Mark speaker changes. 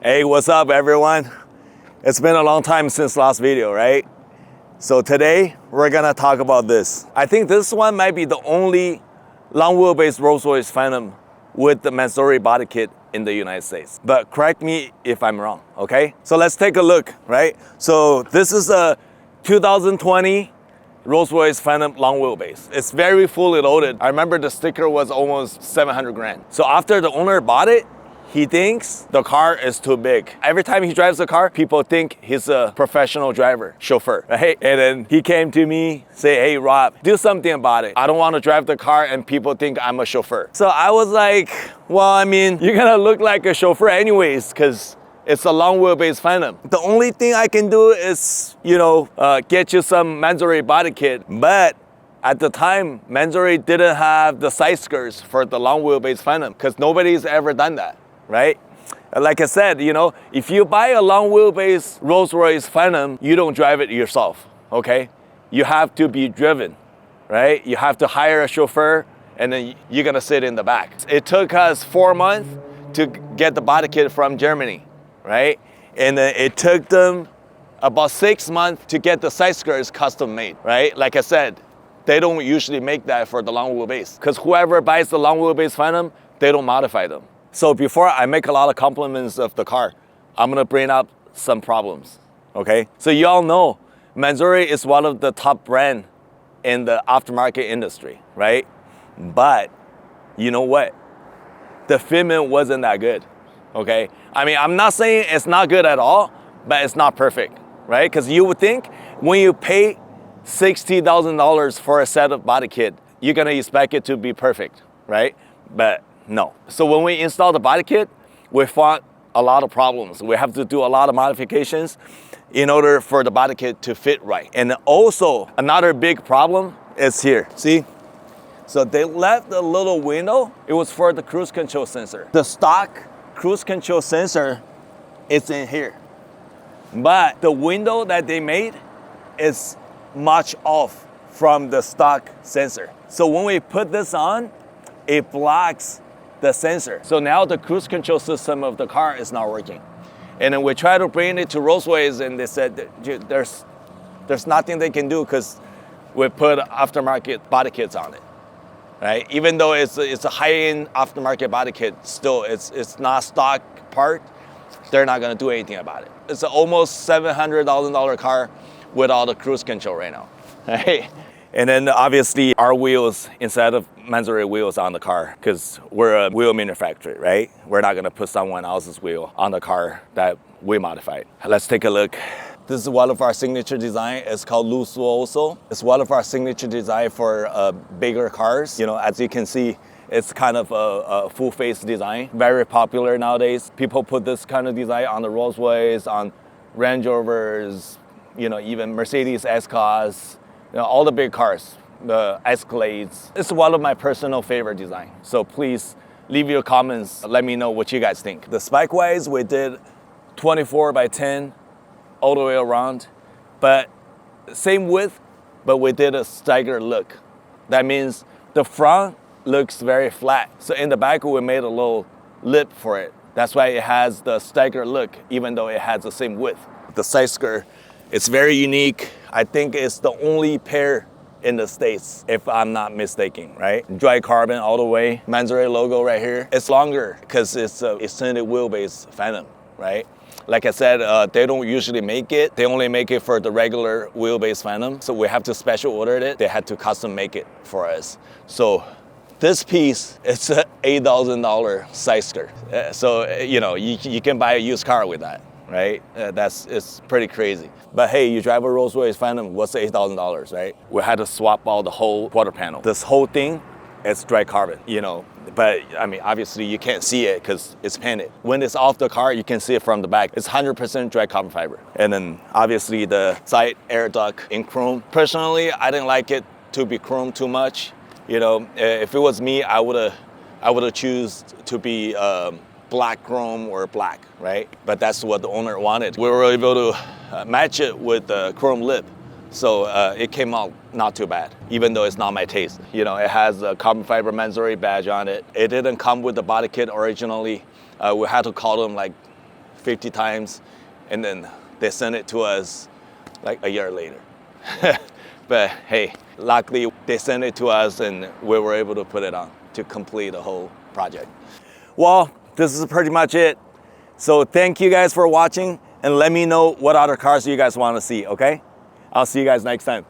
Speaker 1: Hey, what's up everyone? It's been a long time since last video, right? So today we're gonna talk about this. I think this one might be the only long wheelbase Rolls-Royce Phantom with the Mansory body kit in the United States. But correct me if I'm wrong, okay? So let's take a look, right? So this is a 2020 Rolls-Royce Phantom long wheelbase. It's very fully loaded. I remember the sticker was almost 700 grand. So after the owner bought it, he thinks the car is too big. Every time he drives the car, people think he's a professional driver, chauffeur, right? And then he came to me, say, hey Rob, do something about it. I don't want to drive the car and people think I'm a chauffeur. So I was like, well, I mean, you're gonna look like a chauffeur anyways, because it's a long wheelbase Phantom. The only thing I can do is, get you some Mansory body kit. But at the time, Mansory didn't have the side skirts for the long wheelbase Phantom because nobody's ever done that, right? Like I said, if you buy a long wheelbase Rolls-Royce Phantom, you don't drive it yourself, okay? You have to be driven, right? You have to hire a chauffeur and then you're gonna sit in the back. It took us 4 months to get the body kit from Germany, right? And then it took them about 6 months to get the side skirts custom made, right? Like I said, they don't usually make that for the long wheelbase because whoever buys the long wheelbase Phantom, they don't modify them. So before I make a lot of compliments of the car, I'm gonna bring up some problems, okay? So you all know Mansory is one of the top brands in the aftermarket industry, right? But you know what? The fitment wasn't that good, okay? I mean, I'm not saying it's not good at all, but it's not perfect, right? Because you would think when you pay $60,000 for a set of body kit, you're gonna expect it to be perfect, right? But no. So when we install the body kit, we found a lot of problems. We have to do a lot of modifications in order for the body kit to fit right. And also another big problem is here, see? So they left a little window. It was for the cruise control sensor. The stock cruise control sensor is in here. But the window that they made is much off from the stock sensor. So when we put this on, it blocks the sensor. So now the cruise control system of the car is not working. And then we tried to bring it to Rolls-Royce and they said there's nothing they can do because we put aftermarket body kits on it, right? Even though it's a high-end aftermarket body kit, still it's not stock part, they're not gonna do anything about it. It's an almost $700,000 car with all the cruise control right now, right? And then obviously our wheels instead of Mansory wheels on the car because we're a wheel manufacturer, right? We're not gonna put someone else's wheel on the car that we modified. Let's take a look. This is one of our signature design. It's called Lusuoso. It's one of our signature design for bigger cars. As you can see, it's kind of a full face design. Very popular nowadays. People put this kind of design on the Rolls-Royce, on Range Rovers, even Mercedes S-Class, all the big cars, the Escalades. It's one of my personal favorite design. So please leave your comments. Let me know what you guys think. The spike-wise, we did 24 by 10 all the way around, but same width, but we did a staggered look. That means the front looks very flat. So in the back, we made a little lip for it. That's why it has the staggered look, even though it has the same width. The side skirt, it's very unique. I think it's the only pair in the States, if I'm not mistaken, right? Dry carbon all the way. Mansory logo right here. It's longer because it's an extended wheelbase Phantom, right? Like I said, they don't usually make it. They only make it for the regular wheelbase Phantom. So we have to special order it. They had to custom make it for us. So this piece, it's an $8,000 side skirt. So, you can buy a used car with that, right? It's pretty crazy. But hey, you drive a Rolls-Royce Phantom, what's $8,000, right? We had to swap out the whole quarter panel. This whole thing, it's dry carbon, But I mean, obviously you can't see it because it's painted. When it's off the car, you can see it from the back. It's 100% dry carbon fiber. And then obviously the side air duct in chrome. Personally, I didn't like it to be chrome too much. If it was me, I would've choose to be black chrome or black, right? But that's what the owner wanted. We were able to match it with the chrome lip. So it came out not too bad, even though it's not my taste. It has a carbon fiber Mansory badge on it. It didn't come with the body kit originally. We had to call them like 50 times, and then they sent it to us like a year later. But hey, luckily they sent it to us and we were able to put it on to complete the whole project. Well, this is pretty much it. So thank you guys for watching, and let me know what other cars you guys want to see, okay? I'll see you guys next time.